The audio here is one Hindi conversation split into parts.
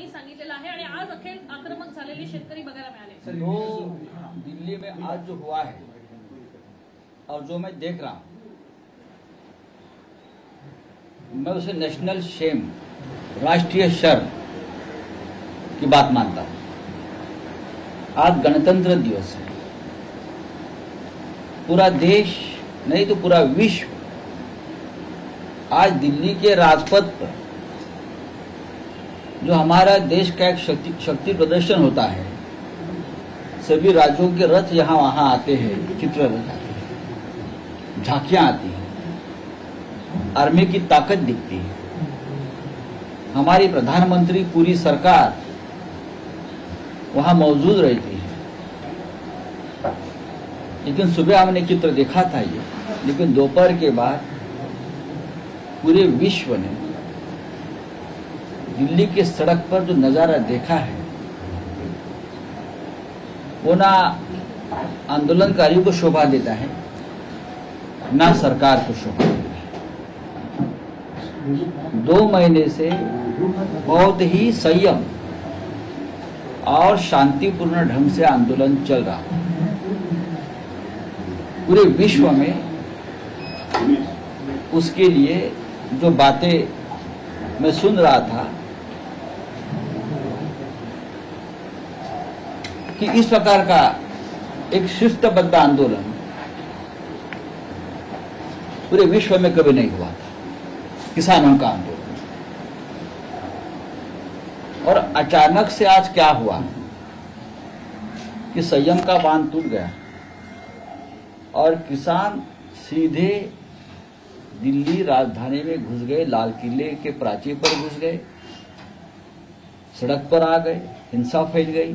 त्यांनी सांगितलेलं आहे आणि आज अखेर आक्रमक झालेले शेतकरी बघायला मिळाले। जो दिल्ली में आज जो हुआ है और जो मैं देख रहा हूं, मैं उसे नेशनल शेम, राष्ट्रीय शर्म की बात मानता हूं। आज गणतंत्र दिवस है, पूरा देश नहीं तो पूरा विश्व आज दिल्ली के राजपथ पर जो हमारा देश का एक शक्ति प्रदर्शन होता है, सभी राज्यों के रथ यहाँ वहां आते हैं, चित्र रथ आते हैं, झांकियां आती हैं, आर्मी की ताकत दिखती है, हमारी प्रधानमंत्री पूरी सरकार वहां मौजूद रहती है। लेकिन सुबह हमने चित्र देखा था ये, लेकिन दोपहर के बाद पूरे विश्व ने दिल्ली के सड़क पर जो नजारा देखा है, वो ना आंदोलनकारियों को शोभा देता है, ना सरकार को शोभा देता है। 2 महीने से बहुत ही संयम और शांतिपूर्ण ढंग से आंदोलन चल रहा है। पूरे विश्व में उसके लिए जो बातें मैं सुन रहा था कि इस प्रकार का एक शिस्तबद्ध आंदोलन पूरे विश्व में कभी नहीं हुआ था, किसानों का आंदोलन। और अचानक से आज क्या हुआ कि संयम का बांध टूट गया और किसान सीधे दिल्ली राजधानी में घुस गए, लाल किले के प्राचीर पर घुस गए, सड़क पर आ गए, हिंसा फैल गई।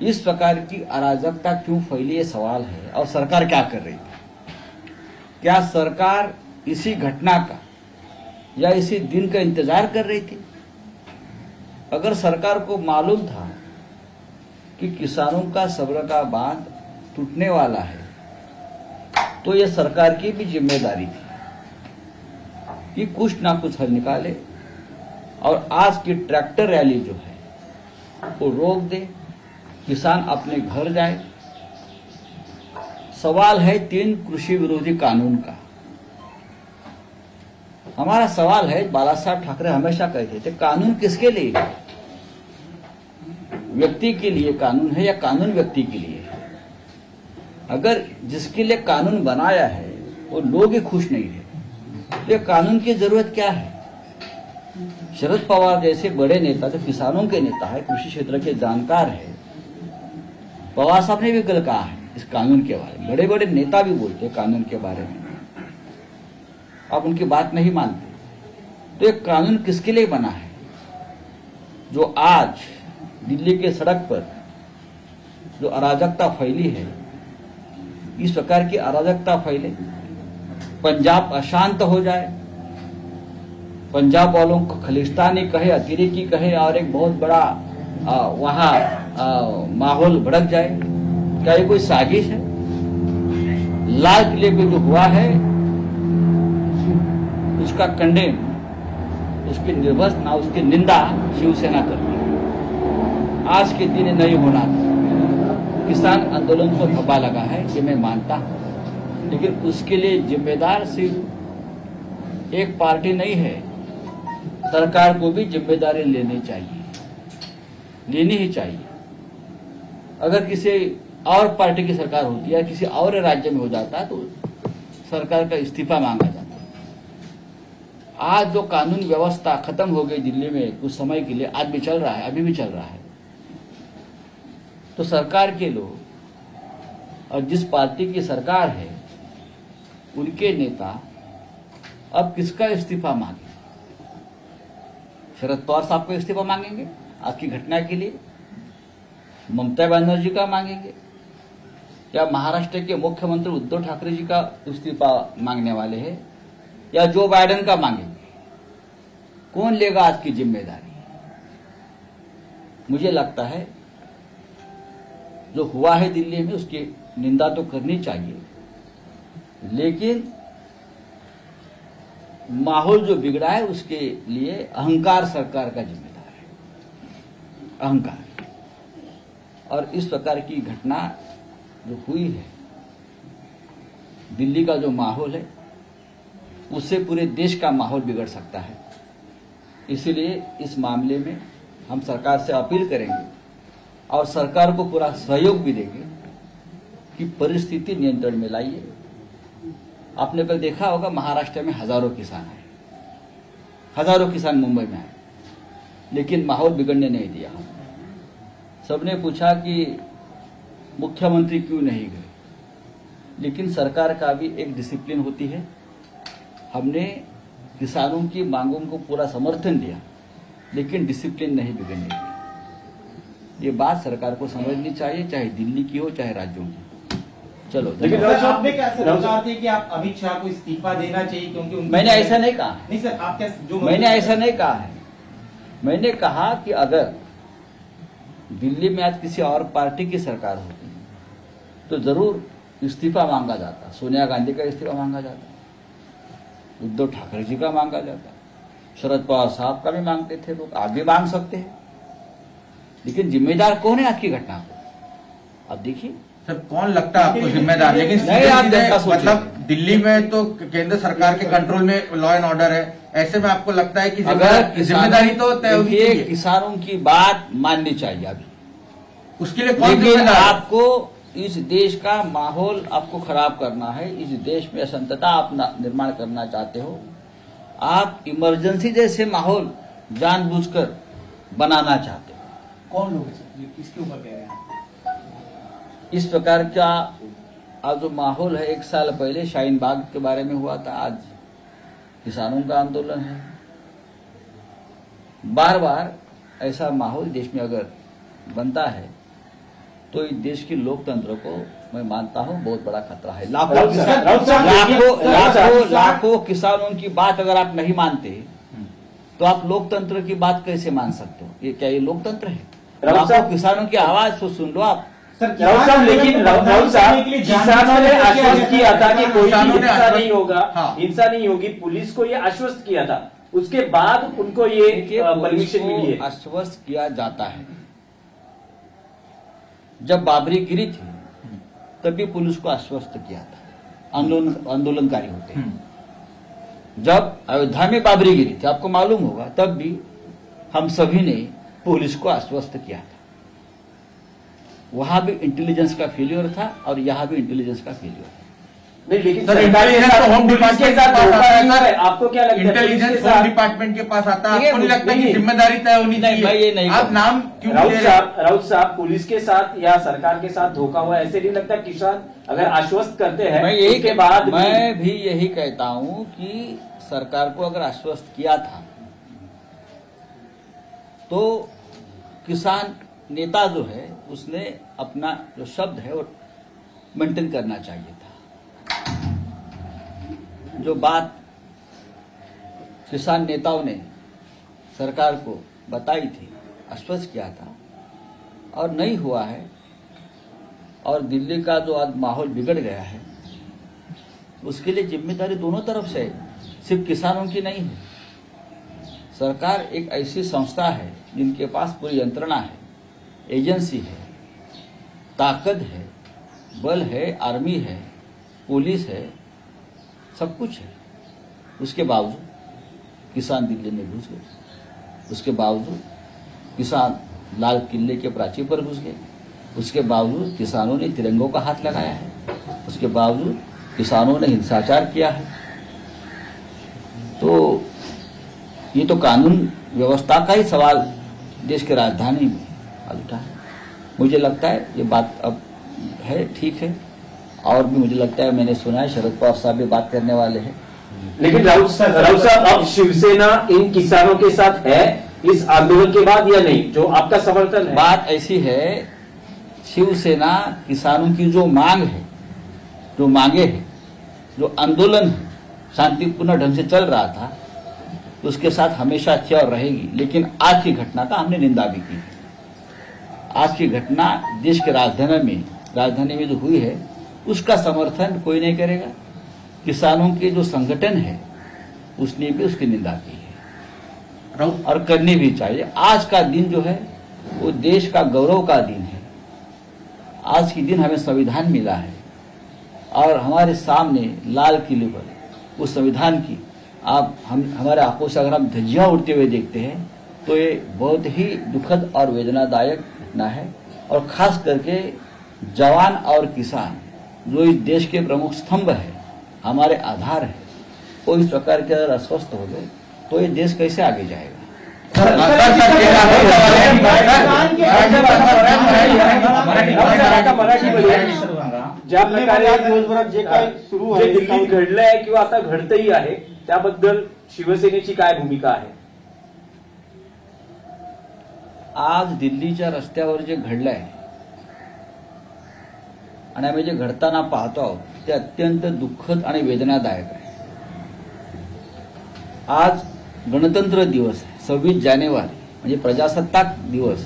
इस प्रकार की अराजकता क्यों फैली, ये सवाल है। और सरकार क्या कर रही थी? क्या सरकार इसी घटना का या इसी दिन का इंतजार कर रही थी? अगर सरकार को मालूम था कि किसानों का सब्र का बांध टूटने वाला है, तो यह सरकार की भी जिम्मेदारी थी कि कुछ ना कुछ हल निकाले और आज की ट्रैक्टर रैली जो है वो रोक दे, किसान अपने घर जाए। सवाल है 3 कृषि विरोधी कानून का। हमारा सवाल है, बाला साहब ठाकरे हमेशा कहते थे, कानून किसके लिए है? व्यक्ति के लिए कानून है या कानून व्यक्ति के लिए है? अगर जिसके लिए कानून बनाया है वो लोग ही खुश नहीं है, तो ये कानून की जरूरत क्या है? शरद पवार जैसे बड़े नेता, जो किसानों के नेता है, कृषि क्षेत्र के जानकार है, पवार साहब ने भी कल कहा है इस कानून के बारे में। बड़े बड़े नेता भी बोलते हैं कानून के बारे में, आप उनकी बात नहीं मानते। तो ये कानून किसके लिए बना है? जो आज दिल्ली के सड़क पर जो अराजकता फैली है, इस प्रकार की अराजकता फैले, पंजाब अशांत हो जाए, पंजाब वालों को खलिस्तानी कहे, अतिरेकी कहे और एक बहुत बड़ा वहां माहौल भड़क जाए, क्या ये कोई साजिश है? लाल किले पे जो हुआ है उसका कंडेम, उसकी निर्वस्त्र, उसकी निंदा शिवसेना करती है। आज के दिन नहीं होना था। किसान आंदोलन को धब्बा लगा है, ये मैं मानता हूं, लेकिन उसके लिए जिम्मेदार सिर्फ एक पार्टी नहीं है, सरकार को भी जिम्मेदारी लेनी चाहिए, लेनी ही चाहिए। अगर किसी और पार्टी की सरकार होती है, किसी और राज्य में हो जाता है, तो सरकार का इस्तीफा मांगा जाता है। आज जो कानून व्यवस्था खत्म हो गई दिल्ली में कुछ समय के लिए, आज भी चल रहा है, अभी भी चल रहा है, तो सरकार के लोग और जिस पार्टी की सरकार है उनके नेता अब किसका इस्तीफा मांगे? शरद पवार साहब को इस्तीफा मांगेंगे आज की घटना के लिए? ममता बनर्जी का मांगेंगे? या महाराष्ट्र के मुख्यमंत्री उद्धव ठाकरे जी का इस्तीफा मांगने वाले हैं? या जो बाइडेन का मांगेंगे? कौन लेगा आज की जिम्मेदारी? मुझे लगता है जो हुआ है दिल्ली में उसकी निंदा तो करनी चाहिए, लेकिन माहौल जो बिगड़ा है उसके लिए अहंकार सरकार का जिम्मेदार है। अहंकार। और इस प्रकार की घटना जो हुई है, दिल्ली का जो माहौल है उससे पूरे देश का माहौल बिगड़ सकता है। इसीलिए इस मामले में हम सरकार से अपील करेंगे और सरकार को पूरा सहयोग भी देंगे कि परिस्थिति नियंत्रण में लाइए। आपने कल देखा होगा महाराष्ट्र में हजारों किसान आए, हजारों किसान मुंबई में आए, लेकिन माहौल बिगड़ने नहीं दिया। सबने पूछा कि मुख्यमंत्री क्यों नहीं गए, लेकिन सरकार का भी एक डिसिप्लिन होती है। हमने किसानों की मांगों को पूरा समर्थन दिया, लेकिन डिसिप्लिन नहीं बिगड़ने दी। ये बात सरकार को समझनी चाहिए, चाहे दिल्ली की हो चाहे राज्यों की। चलो, लेकिन आपने क्या सर थे कि आप अमित शाह को इस्तीफा देना चाहिए क्योंकि मैंने ऐसा नहीं कहा। नहीं सर, आप क्या जो मैंने ऐसा नहीं कहा है। मैंने कहा कि अगर दिल्ली में आज किसी और पार्टी की सरकार होती तो जरूर इस्तीफा मांगा जाता। सोनिया गांधी का इस्तीफा मांगा जाता, उद्धव ठाकरे जी का मांगा जाता, शरद पवार साहब का भी मांगते थे लोग, आप भी मांग सकते हैं। लेकिन जिम्मेदार कौन है आपकी घटना को? अब देखिए सर, कौन लगता है आपको जिम्मेदार? लेकिन नहीं, आप जनता सोचिए। मतलब दिल्ली में तो केंद्र सरकार के कंट्रोल में लॉ एंड ऑर्डर है, ऐसे में आपको लगता है कि जिम्मेदारी तो तय होनी चाहिए। किसानों की बात माननी चाहिए अभी, उसके लिए कौन लेकिन जिम्मेदार? आपको इस देश का माहौल आपको खराब करना है, इस देश में असंतता आप निर्माण करना चाहते हो, आप इमरजेंसी जैसे माहौल जानबूझकर बनाना चाहते हो। कौन लोग हैं सर, ये किसके ऊपर कह रहे हैं? इस प्रकार का आज जो माहौल है, 1 साल पहले शाहीन बाग के बारे में हुआ था, आज किसानों का आंदोलन है। बार बार ऐसा माहौल देश में अगर बनता है तो इस देश की लोकतंत्र को मैं मानता हूं बहुत बड़ा खतरा है। लाखों किसानों की बात अगर आप नहीं मानते तो आप लोकतंत्र की बात कैसे मान सकते हो? ये क्या ये लोकतंत्र है? लाखों किसानों की आवाज को सुन लो आप। राउत साहब, लेकिन राउत साहब, किसानों ने आश्वस्त किया था कि कोई हिंसा नहीं होगा, हिंसा नहीं होगी, पुलिस को ये आश्वस्त किया था। उसके बाद उनको ये परमिशन मिली है। आश्वस्त किया जाता है। जब बाबरी गिरी थी तभी पुलिस को आश्वस्त किया था, आंदोलनकारी होते हैं। जब अयोध्या में बाबरी गिरी थी, आपको मालूम होगा, तब भी हम सभी ने पुलिस को आश्वस्त किया था। वहां भी इंटेलिजेंस का फेलियर था और यहां भी इंटेलिजेंस का फेलियर है। नहीं, लेकिन सर, इंटेलिजेंस तो होम डिपार्टमेंट के पास आता है। आपको क्या लगता है? इंटेलिजेंस होम डिपार्टमेंट के पास आता है। आपको नहीं लगता कि जिम्मेदारी तय होनी चाहिए? मैं ये नहीं आप नाम क्यों ले रहे हैं? राउत साहब, पुलिस के साथ या सरकार के साथ धोखा हुआ, ऐसे नहीं लगता? किसान अगर आश्वस्त करते हैं उसके बाद मैं भी यही कहता हूं कि सरकार को अगर आश्वस्त किया था तो किसान नेता जो है उसने अपना जो शब्द है वो मेंटेन करना चाहिए था। जो बात किसान नेताओं ने सरकार को बताई थी, आश्वस्त किया था और नहीं हुआ है, और दिल्ली का जो आज माहौल बिगड़ गया है, उसके लिए जिम्मेदारी दोनों तरफ से है, सिर्फ किसानों की नहीं है। सरकार एक ऐसी संस्था है जिनके पास पूरी यंत्रणा है, एजेंसी है, ताकत है, बल है, आर्मी है, पुलिस है, सब कुछ है। उसके बावजूद किसान दिल्ली में घुस गए, उसके बावजूद किसान लाल किले के प्राचीर पर घुस गए, उसके बावजूद किसानों ने तिरंगों का हाथ लगाया है, उसके बावजूद किसानों ने हिंसाचार किया है। तो ये तो कानून व्यवस्था का ही सवाल देश की राजधानी में आज उठा है। मुझे लगता है ये बात अब है, ठीक है, और भी मुझे लगता है, मैंने सुना है शरद पवार साहब भी बात करने वाले हैं। लेकिन राउत साहब, अब शिवसेना इन किसानों के साथ है इस आंदोलन के बाद या नहीं? जो आपका समर्थन है? बात ऐसी है, शिवसेना किसानों की जो मांग है, जो मांगे है, जो आंदोलन है, शांतिपूर्ण ढंग से चल रहा था, उसके साथ हमेशा थी और रहेगी। लेकिन आज की घटना का हमने निंदा भी की है। आज की घटना देश के राजधानी में जो हुई है उसका समर्थन कोई नहीं करेगा। किसानों के जो संगठन है उसने भी उसकी निंदा की है और करनी भी चाहिए। आज का दिन जो है वो देश का गौरव का दिन है। आज के दिन हमें संविधान मिला है और हमारे सामने लाल किले पर उस संविधान की हमारे आंखों से अगर हम धज्जियां उड़ते हुए देखते हैं तो ये बहुत ही दुखद और वेदनादायक घटना है। और खास करके जवान और किसान जो इस देश के प्रमुख स्तंभ है, हमारे आधार है, वो इस प्रकार के अगर अस्वस्थ हो गए तो ये देश कैसे आगे जाएगा। ज्या प्रकारे दिवसभरात जे काय सुरू आहे, दिल्लीत घडलंय किंवा आता घडतही आहे, त्याबद्दल शिवसेनेची काय भूमिका आहे? आज दिल्लीच्या रस्त्यावर जे घडलंय आणि आम्ही जे घडताना पाहतो आहोत ते अत्यंत दुःखद आणि वेदनादायक आहे। आज गणतंत्र दिवस आहे, 26 जानेवारी म्हणजे प्रजासत्ताक दिवस,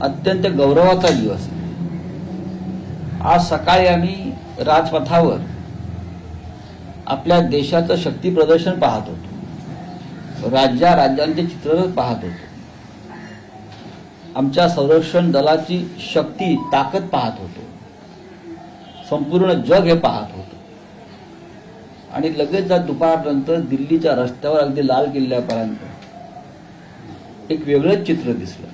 अत्यंत गौरवाचा दिवस आहे। आज सकाळी आम्ही राजपथावर आपल्या देशाचं शक्ती प्रदर्शन पाहत होतो, राज्यांचे चित्र पाहत होतो, आमच्या संरक्षण दलाची शक्ती ताकद पाहत होतो, संपूर्ण जग हे पाहत होतं। आणि लगेच दुपारनंतर दिल्लीच्या रस्त्यावर अगदी लाल किल्ल्यापर्यंत एक वेगळंच चित्र दिसलं।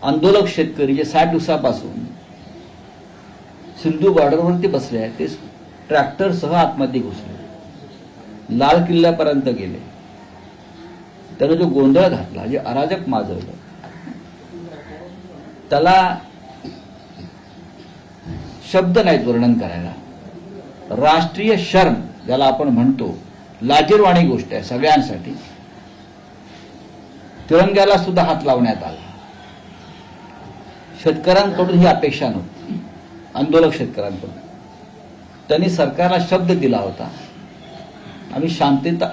आंदोलक शेतकरी जे 60 दिवसापासून सिंधू बॉर्डरवरती बसले आहेत ते ट्रॅक्टरसह आतमध्ये घुसले, लाल किल्ल्यापर्यंत गेले, त्यानं जो गोंधळ घातला, जे अराजक माजवलं, त्याला शब्द नाहीत वर्णन करायला। राष्ट्रीय शर्म ज्याला आपण म्हणतो, लाजिरवाणी गोष्ट आहे सगळ्यांसाठी। तिरंग्याला सुद्धा हात लावण्यात आला। शेतकऱ्यांकडून ही अपेक्षा नव्हती, आंदोलक शेतकऱ्यांकडून। त्यांनी सरकारला शब्द दिला होता, आम्ही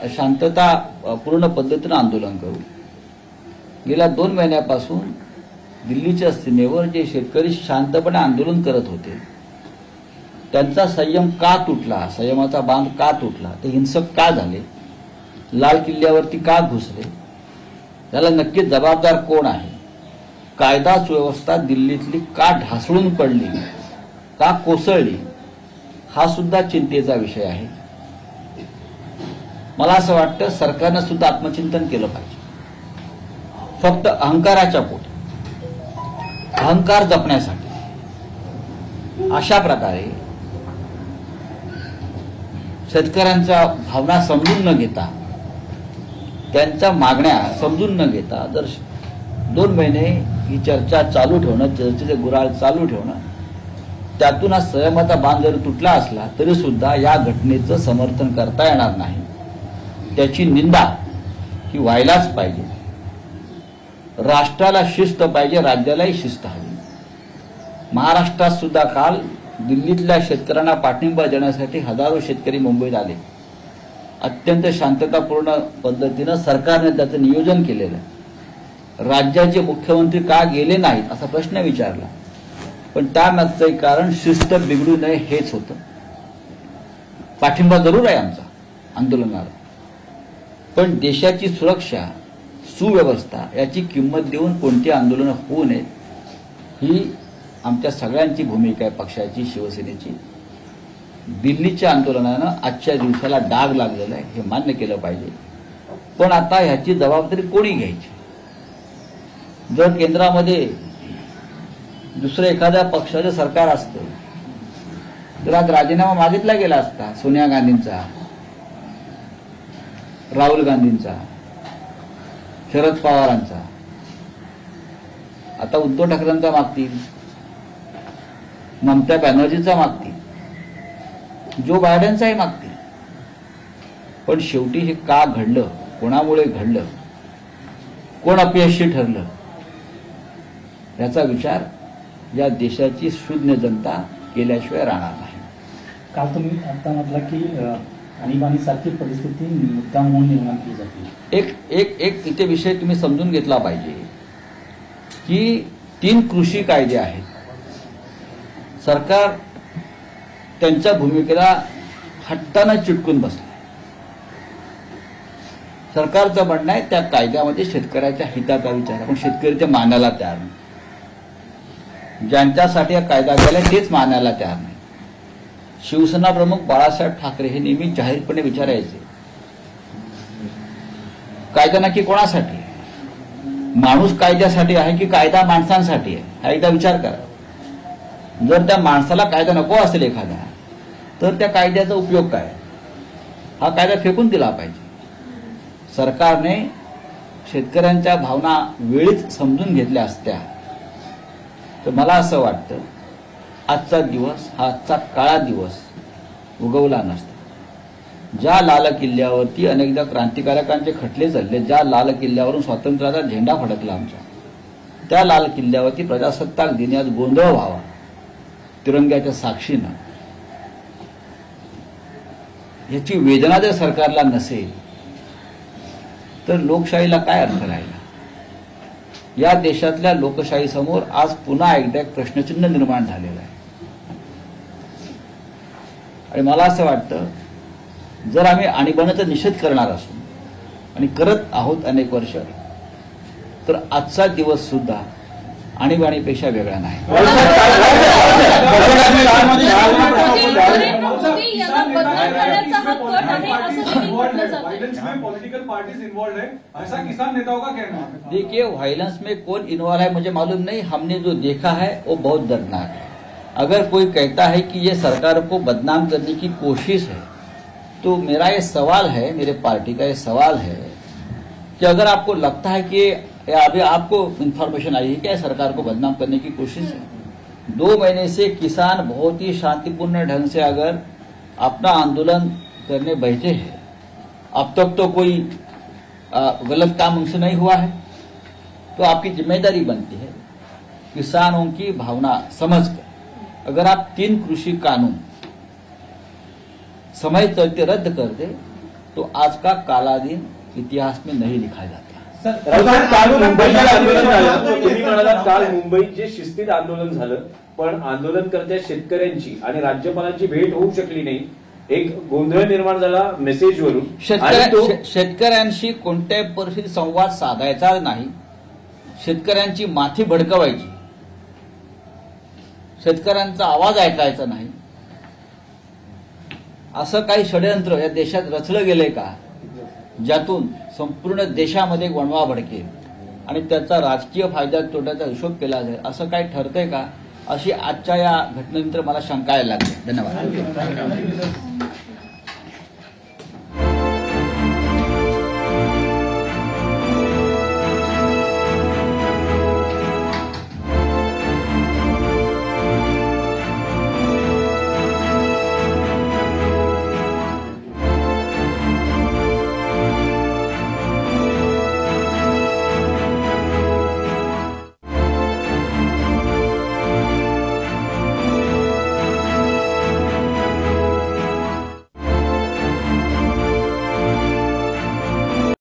शांततापूर्ण पद्धतीने आंदोलन करू। गेल्या 2 महिन्यापासून दिल्लीच्या सीमेवर जे शेतकरी शांतपणे आंदोलन करत होते त्यांचा संयम का तुटला, संयमाचा बांध का तुटला, ते हिंसक का झाले, लाल किल्ल्यावरती का घुसले, याला नक्की जबाबदार कोण आहे, कायदा सुव्यवस्था दिल्लीतली का ढासळून पडली, का कोसळली, हा सुद्धा चिंतेचा विषय आहे। मला असं वाटतं सरकारनं सुद्धा आत्मचिंतन केलं पाहिजे। फक्त अहंकाराच्या पोटी, अहंकार जपण्यासाठी अशा प्रकारे शेतकऱ्यांच्या भावना समजून न घेता, त्यांच्या मागण्या समजून न घेता जर 2 महिने ही चर्चा चालू ठेवणं, चर्चेचे गुऱ्हाळ चालू ठेवणं, त्यातून हा संयमाचा बांध जर तुटला असला तरी सुद्धा या घटनेचं समर्थन करता येणार नाही। त्याची निंदा ही व्हायलाच पाहिजे। राष्ट्राला शिस्त पाहिजे, राज्यालाही शिस्त हवी। महाराष्ट्रात सुद्धा काल दिल्लीतल्या शेतकऱ्यांना पाठिंबा देण्यासाठी हजारो शेतकरी मुंबईत आले। अत्यंत शांततापूर्ण पद्धतीनं सरकारने त्याचं नियोजन केलेलं आहे। राज्याचे मुख्यमंत्री का गेले नाहीत असा प्रश्न विचारला, पण त्यामागचं कारण शिस्त बिघडू नये हेच होतं। पाठिंबा जरूर आहे आमचा आंदोलनाला, पण देशाची सुरक्षा, सुव्यवस्था याची किंमत देऊन कोणती आंदोलनं होऊ नयेत, ही आमच्या सगळ्यांची भूमिका आहे, पक्षाची, शिवसेनेची। दिल्लीच्या आंदोलनानं आजच्या दिवसाला डाग लागलेला आहे, हे मान्य केलं पाहिजे। पण आता ह्याची जबाबदारी कोणी घ्यायची? जर केंद्रामध्ये दुसरं एखाद्या पक्षाचं सरकार असतं तर आज राजीनामा मागितला गेला असता, सोनिया गांधींचा, राहुल गांधींचा, शरद पवारांचा। आता उद्धव ठाकरेंचा मागतील, ममता बॅनर्जीचा मागतील, जो बायडेनचाही मागतील। पण शेवटी हे का घडलं, कोणामुळे घडलं, कोण अपयशी ठरलं, याचा विचार या देशाची सुज्ञ जनता केल्याशिवाय राहणार नाही। काल तुम्ही आता म्हटलं की आणीबाणीसारखी परिस्थिती मुद्दाम म्हणून निर्माण केली जाते। एक इथे विषय तुम्ही समजून घेतला पाहिजे की 3 कृषी कायदे आहेत। सरकार त्यांच्या भूमिकेला हट्टानं चिटकून बसलं। सरकारचं म्हणणं आहे त्या कायद्यामध्ये शेतकऱ्याच्या हिताचा विचार आहे, पण शेतकरी ते मानायला तयार नाही. ज्यांच्यासाठी हा कायदा केला तेच मानायला तयार नाही. शिवसेना प्रमुख बाळासाहेब ठाकरे हे नेहमी जाहीरपणे विचारायचे, कायदा नक्की कोणासाठी आहे? माणूस कायद्यासाठी आहे की कायदा माणसांसाठी आहे? हा एकदा विचार करा. जर त्या माणसाला कायदा नको असेल एखादा, तर त्या कायद्याचा उपयोग काय? हा कायदा फेकून दिला पाहिजे. सरकारने शेतकऱ्यांच्या भावना वेळीच समजून घेतल्या असत्या तर मला असं वाटतं आजचा दिवस हा आजचा काळा दिवस उगवला नसता. ज्या लाल किल्ल्यावरती अनेकदा क्रांतिकारकांचे खटले चालले, ज्या लाल किल्ल्यावरून स्वातंत्र्याचा झेंडा फडकला आमच्या, त्या लाल किल्ल्यावरती प्रजासत्ताक दिनी आज गोंधळ व्हावा तिरंग्याच्या साक्षीनं, याची वेदना जर सरकारला नसेल तर लोकशाहीला काय अर्थ राहिला? या देशातल्या लोकशाहीसमोर आज पुन्हा एकदा एक प्रश्नचिन्ह निर्माण झालेलं आहे. आणि मला असं वाटतं जर आम्ही आणीबाणीचा निषेध करणार असू आणि करत आहोत अनेक वर्ष, तर आजचा दिवस सुद्धा आणीबाणीपेक्षा वेगळा नाही. देखिए, वायलेंस में कौन इन्वॉल्व है मुझे मालूम नहीं. हमने जो देखा है वो बहुत दर्दनाक है. अगर कोई कहता है कि ये सरकार को बदनाम करने की कोशिश है, तो मेरा ये सवाल है, मेरे पार्टी का ये सवाल है कि अगर आपको लगता है कि अभी आपको इंफॉर्मेशन आई है क्या सरकार को बदनाम करने की कोशिश है, 2 महीने से किसान बहुत ही शांतिपूर्ण ढंग से अगर अपना आंदोलन करने बैठे हैं, अब तक तो कोई गलत काम उनसे नहीं हुआ है, तो आपकी जिम्मेदारी बनती है किसानों की भावना समझकर अगर आप 3 कृषि कानून समय चलते रद्द कर दे तो आज का काला दिन इतिहास में नहीं लिखा जाता. काल मुंबईत आंदोलन झालं, तुम्ही म्हणालात काल मुंबईत जे शिस्तीत आंदोलन झालं, पण आंदोलनकर्त्या शेतकऱ्यांची आणि राज्यपालांची भेट होऊ शकली नाही. एक गोंधळ निर्माण झाला मेसेजवरून. शेतकऱ्यांशी कोणत्याही परिस्थितीत संवाद साधायचा नाही, शेतकऱ्यांची माथी भडकवायची, शेतकऱ्यांचा आवाज ऐकायचा नाही, असं काही षडयंत्र या देशात रचलं गेलंय का ज्यातून संपूर्ण देशामध्ये वणवा भडकेल आणि त्याचा राजकीय फायदा तोट्याचा हिशोब केला जाईल, असं काही ठरतंय का? अशी आजच्या या घटनेनंतर मला शंका यायला लागली. धन्यवाद.